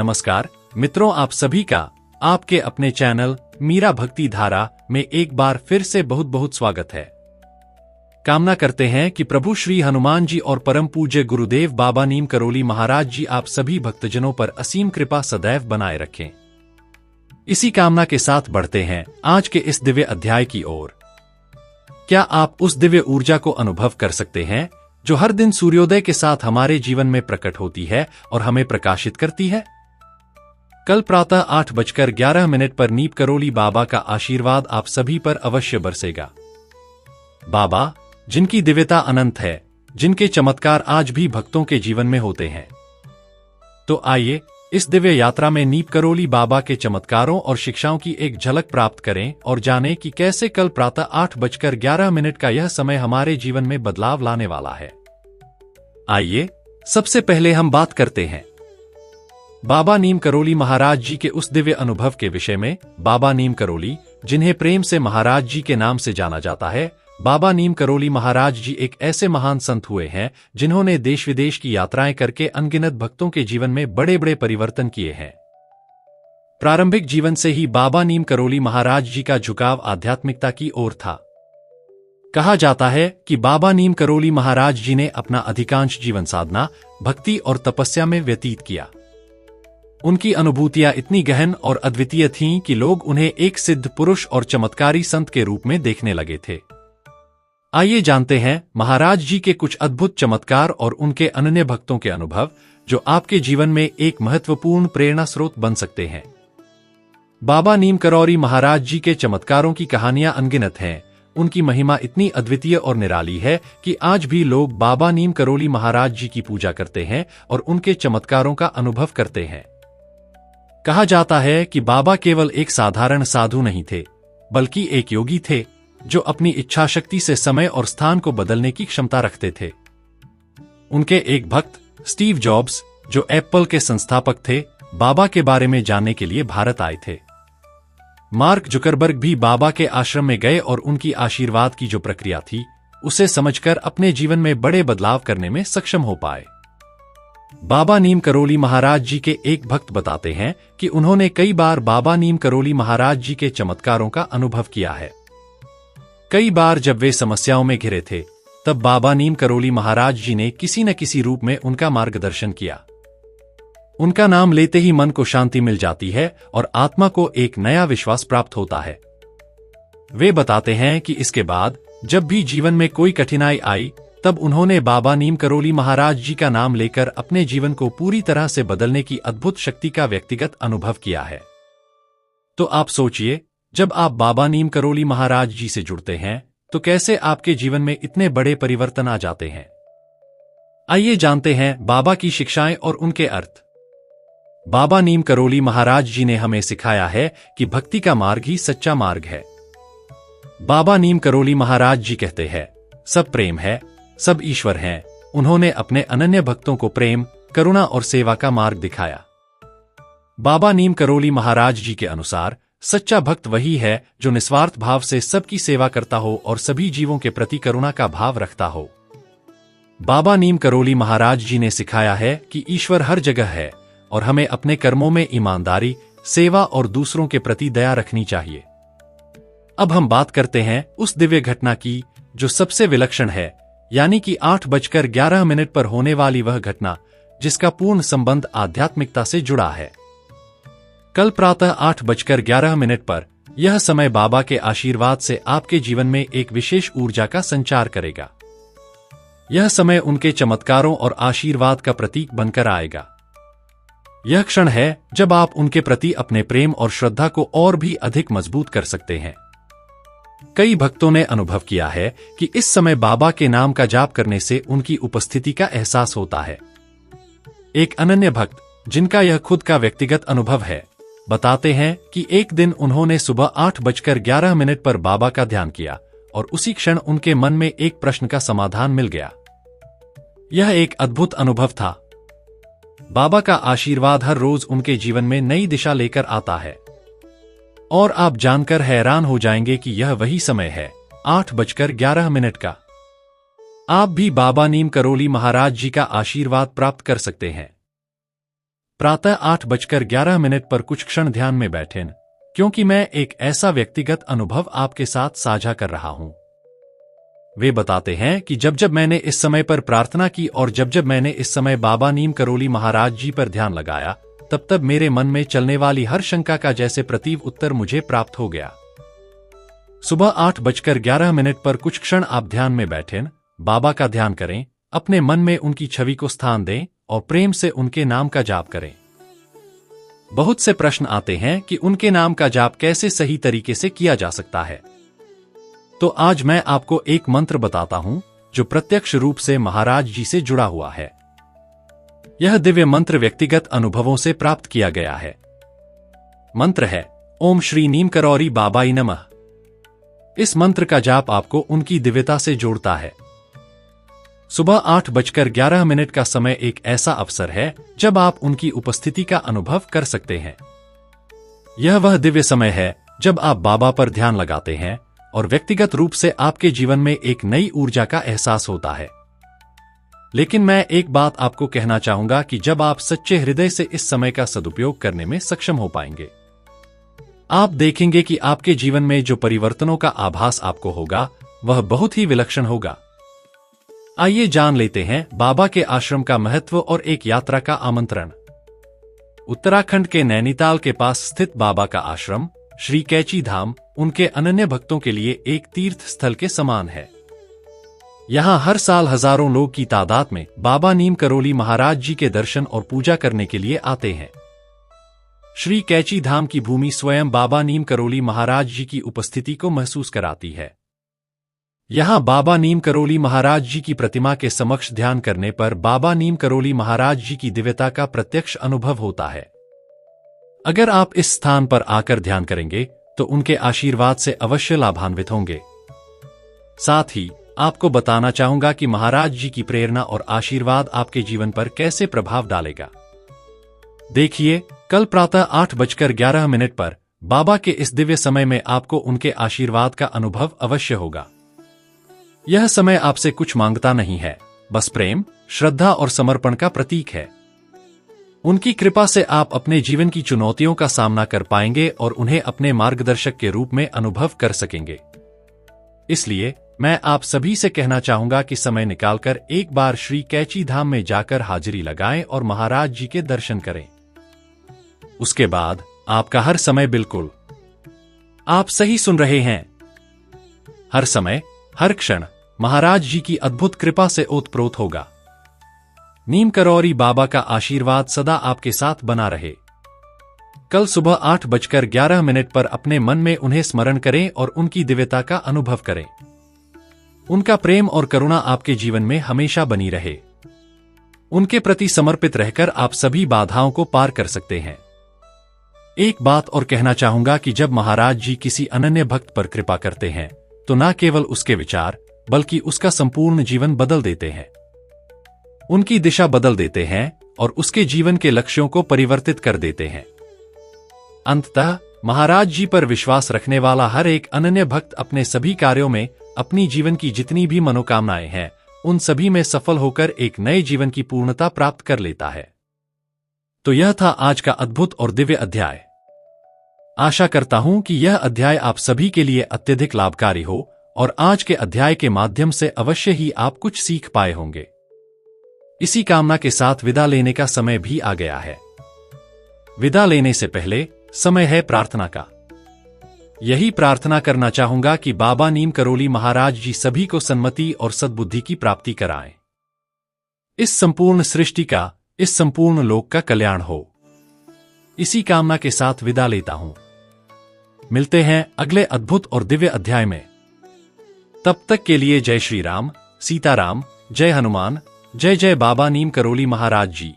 नमस्कार मित्रों, आप सभी का आपके अपने चैनल मीरा भक्ति धारा में एक बार फिर से बहुत बहुत स्वागत है। कामना करते हैं कि प्रभु श्री हनुमान जी और परम पूज्य गुरुदेव बाबा नीम करोली महाराज जी आप सभी भक्तजनों पर असीम कृपा सदैव बनाए रखें। इसी कामना के साथ बढ़ते हैं आज के इस दिव्य अध्याय की ओर। क्या आप उस दिव्य ऊर्जा को अनुभव कर सकते हैं जो हर दिन सूर्योदय के साथ हमारे जीवन में प्रकट होती है और हमें प्रकाशित करती है? कल प्रातः 8:11 पर नीम करोली बाबा का आशीर्वाद आप सभी पर अवश्य बरसेगा। बाबा जिनकी दिव्यता अनंत है, जिनके चमत्कार आज भी भक्तों के जीवन में होते हैं। तो आइए इस दिव्य यात्रा में नीम करोली बाबा के चमत्कारों और शिक्षाओं की एक झलक प्राप्त करें और जानें कि कैसे कल प्रातः 8:11 का यह समय हमारे जीवन में बदलाव लाने वाला है। आइए सबसे पहले हम बात करते हैं बाबा नीम करोली महाराज जी के उस दिव्य अनुभव के विषय में। बाबा नीम करोली, जिन्हें प्रेम से महाराज जी के नाम से जाना जाता है, बाबा नीम करोली महाराज जी एक ऐसे महान संत हुए हैं जिन्होंने देश विदेश की यात्राएं करके अनगिनत भक्तों के जीवन में बड़े बड़े परिवर्तन किए हैं। प्रारंभिक जीवन से ही बाबा नीम करोली महाराज जी का झुकाव आध्यात्मिकता की ओर था। कहा जाता है कि बाबा नीम करोली महाराज जी ने अपना अधिकांश जीवन साधना, भक्ति और तपस्या में व्यतीत किया। उनकी अनुभूतियां इतनी गहन और अद्वितीय थीं कि लोग उन्हें एक सिद्ध पुरुष और चमत्कारी संत के रूप में देखने लगे थे। आइए जानते हैं महाराज जी के कुछ अद्भुत चमत्कार और उनके अनन्य भक्तों के अनुभव, जो आपके जीवन में एक महत्वपूर्ण प्रेरणा स्रोत बन सकते हैं। बाबा नीम करोली महाराज जी के चमत्कारों की कहानियां अनगिनत हैं। उनकी महिमा इतनी अद्वितीय और निराली है कि आज भी लोग बाबा नीम करोली महाराज जी की पूजा करते हैं और उनके चमत्कारों का अनुभव करते हैं। कहा जाता है कि बाबा केवल एक साधारण साधु नहीं थे, बल्कि एक योगी थे जो अपनी इच्छा शक्ति से समय और स्थान को बदलने की क्षमता रखते थे। उनके एक भक्त स्टीव जॉब्स, जो एप्पल के संस्थापक थे, बाबा के बारे में जानने के लिए भारत आए थे। मार्क जुकरबर्ग भी बाबा के आश्रम में गए और उनकी आशीर्वाद की जो प्रक्रिया थी, उसे समझकर अपने जीवन में बड़े बदलाव करने में सक्षम हो पाए। बाबा नीम करोली महाराज जी के एक भक्त बताते हैं कि उन्होंने कई बार बाबा नीम करोली महाराज जी के चमत्कारों का अनुभव किया है। कई बार जब वे समस्याओं में घिरे थे, तब बाबा नीम करोली महाराज जी ने किसी न किसी रूप में उनका मार्गदर्शन किया। उनका नाम लेते ही मन को शांति मिल जाती है और आत्मा को एक नया विश्वास प्राप्त होता है। वे बताते हैं कि इसके बाद जब भी जीवन में कोई कठिनाई आई, तब उन्होंने बाबा नीम करोली महाराज जी का नाम लेकर अपने जीवन को पूरी तरह से बदलने की अद्भुत शक्ति का व्यक्तिगत अनुभव किया है। तो आप सोचिए, जब आप बाबा नीम करोली महाराज जी से जुड़ते हैं तो कैसे आपके जीवन में इतने बड़े परिवर्तन आ जाते हैं। आइए जानते हैं बाबा की शिक्षाएं और उनके अर्थ। बाबा नीम करोली महाराज जी ने हमें सिखाया है कि भक्ति का मार्ग ही सच्चा मार्ग है। बाबा नीम करोली महाराज जी कहते हैं, सब प्रेम है, सब ईश्वर हैं। उन्होंने अपने अनन्य भक्तों को प्रेम, करुणा और सेवा का मार्ग दिखाया। बाबा नीम करोली महाराज जी के अनुसार सच्चा भक्त वही है जो निस्वार्थ भाव से सबकी सेवा करता हो और सभी जीवों के प्रति करुणा का भाव रखता हो। बाबा नीम करोली महाराज जी ने सिखाया है कि ईश्वर हर जगह है और हमें अपने कर्मों में ईमानदारी, सेवा और दूसरों के प्रति दया रखनी चाहिए। अब हम बात करते हैं उस दिव्य घटना की जो सबसे विलक्षण है, यानी कि 8:11 पर होने वाली वह घटना जिसका पूर्ण संबंध आध्यात्मिकता से जुड़ा है। कल प्रातः 8:11 पर यह समय बाबा के आशीर्वाद से आपके जीवन में एक विशेष ऊर्जा का संचार करेगा। यह समय उनके चमत्कारों और आशीर्वाद का प्रतीक बनकर आएगा। यह क्षण है जब आप उनके प्रति अपने प्रेम और श्रद्धा को और भी अधिक मजबूत कर सकते हैं। कई भक्तों ने अनुभव किया है कि इस समय बाबा के नाम का जाप करने से उनकी उपस्थिति का एहसास होता है। एक अनन्य भक्त, जिनका यह खुद का व्यक्तिगत अनुभव है, बताते हैं कि एक दिन उन्होंने सुबह 8:11 पर बाबा का ध्यान किया और उसी क्षण उनके मन में एक प्रश्न का समाधान मिल गया। यह एक अद्भुत अनुभव था। बाबा का आशीर्वाद हर रोज उनके जीवन में नई दिशा लेकर आता है और आप जानकर हैरान हो जाएंगे कि यह वही समय है, 8:11 का। आप भी बाबा नीम करोली महाराज जी का आशीर्वाद प्राप्त कर सकते हैं। प्रातः 8:11 पर कुछ क्षण ध्यान में बैठें, क्योंकि मैं एक ऐसा व्यक्तिगत अनुभव आपके साथ साझा कर रहा हूं। वे बताते हैं कि जब जब मैंने इस समय पर प्रार्थना की और जब जब मैंने इस समय बाबा नीम करोली महाराज जी पर ध्यान लगाया, तब तब मेरे मन में चलने वाली हर शंका का जैसे प्रतीव उत्तर मुझे प्राप्त हो गया। सुबह 8:11 पर कुछ क्षण आप ध्यान में बैठें, बाबा का ध्यान करें, अपने मन में उनकी छवि को स्थान दें और प्रेम से उनके नाम का जाप करें। बहुत से प्रश्न आते हैं कि उनके नाम का जाप कैसे सही तरीके से किया जा सकता है। तो आज मैं आपको एक मंत्र बताता हूं जो प्रत्यक्ष रूप से महाराज जी से जुड़ा हुआ है। यह दिव्य मंत्र व्यक्तिगत अनुभवों से प्राप्त किया गया है। मंत्र है ओम श्री नीम करौरी बाबाई नमः। इस मंत्र का जाप आपको उनकी दिव्यता से जोड़ता है। सुबह 8:11 का समय एक ऐसा अवसर है जब आप उनकी उपस्थिति का अनुभव कर सकते हैं। यह वह दिव्य समय है जब आप बाबा पर ध्यान लगाते हैं और व्यक्तिगत रूप से आपके जीवन में एक नई ऊर्जा का एहसास होता है। लेकिन मैं एक बात आपको कहना चाहूंगा कि जब आप सच्चे हृदय से इस समय का सदुपयोग करने में सक्षम हो पाएंगे, आप देखेंगे कि आपके जीवन में जो परिवर्तनों का आभास आपको होगा वह बहुत ही विलक्षण होगा। आइए जान लेते हैं बाबा के आश्रम का महत्व और एक यात्रा का आमंत्रण। उत्तराखंड के नैनीताल के पास स्थित बाबा का आश्रम श्री कैची धाम उनके अनन्य भक्तों के लिए एक तीर्थ स्थल के समान है। यहाँ हर साल हजारों लोग की तादाद में बाबा नीम करोली महाराज जी के दर्शन और पूजा करने के लिए आते हैं। श्री कैची धाम की भूमि स्वयं बाबा नीम करोली महाराज जी की उपस्थिति को महसूस कराती है। यहाँ बाबा नीम करोली महाराज जी की प्रतिमा के समक्ष ध्यान करने पर बाबा नीम करोली महाराज जी की दिव्यता का प्रत्यक्ष अनुभव होता है। अगर आप इस स्थान पर आकर ध्यान करेंगे तो उनके आशीर्वाद से अवश्य लाभान्वित होंगे। साथ ही आपको बताना चाहूंगा कि महाराज जी की प्रेरणा और आशीर्वाद आपके जीवन पर कैसे प्रभाव डालेगा। देखिए, कल प्रातः 8:11 पर बाबा के इस दिव्य समय में आपको उनके आशीर्वाद का अनुभव अवश्य होगा। यह समय आपसे कुछ मांगता नहीं है, बस प्रेम, श्रद्धा और समर्पण का प्रतीक है। उनकी कृपा से आप अपने जीवन की चुनौतियों का सामना कर पाएंगे और उन्हें अपने मार्गदर्शक के रूप में अनुभव कर सकेंगे। इसलिए मैं आप सभी से कहना चाहूंगा कि समय निकालकर एक बार श्री कैची धाम में जाकर हाजिरी लगाएं और महाराज जी के दर्शन करें। उसके बाद आपका हर समय, बिल्कुल आप सही सुन रहे हैं, हर समय, हर क्षण महाराज जी की अद्भुत कृपा से ओतप्रोत होगा। नीम करौरी बाबा का आशीर्वाद सदा आपके साथ बना रहे। कल सुबह 8:11 पर अपने मन में उन्हें स्मरण करें और उनकी दिव्यता का अनुभव करें। उनका प्रेम और करुणा आपके जीवन में हमेशा बनी रहे। उनके प्रति समर्पित रहकर आप सभी बाधाओं को पार कर सकते हैं। एक बात और कहना चाहूंगा कि जब महाराज जी किसी अनन्य भक्त पर कृपा करते हैं तो न केवल उसके विचार बल्कि उसका संपूर्ण जीवन बदल देते हैं। उनकी दिशा बदल देते हैं और उसके जीवन के लक्ष्यों को परिवर्तित कर देते हैं। अंततः महाराज जी पर विश्वास रखने वाला हर एक अनन्य भक्त अपने सभी कार्यों में अपनी जीवन की जितनी भी मनोकामनाएं हैं उन सभी में सफल होकर एक नए जीवन की पूर्णता प्राप्त कर लेता है। तो यह था आज का अद्भुत और दिव्य अध्याय। आशा करता हूं कि यह अध्याय आप सभी के लिए अत्यधिक लाभकारी हो और आज के अध्याय के माध्यम से अवश्य ही आप कुछ सीख पाए होंगे। इसी कामना के साथ विदा लेने का समय भी आ गया है। विदा लेने से पहले समय है प्रार्थना का। यही प्रार्थना करना चाहूंगा कि बाबा नीम करोली महाराज जी सभी को सन्मति और सद्बुद्धि की प्राप्ति कराएं। इस संपूर्ण सृष्टि का, इस संपूर्ण लोक का कल्याण हो। इसी कामना के साथ विदा लेता हूं। मिलते हैं अगले अद्भुत और दिव्य अध्याय में। तब तक के लिए जय श्री राम, सीताराम, जय हनुमान, जय जय बाबा नीम करोली महाराज जी।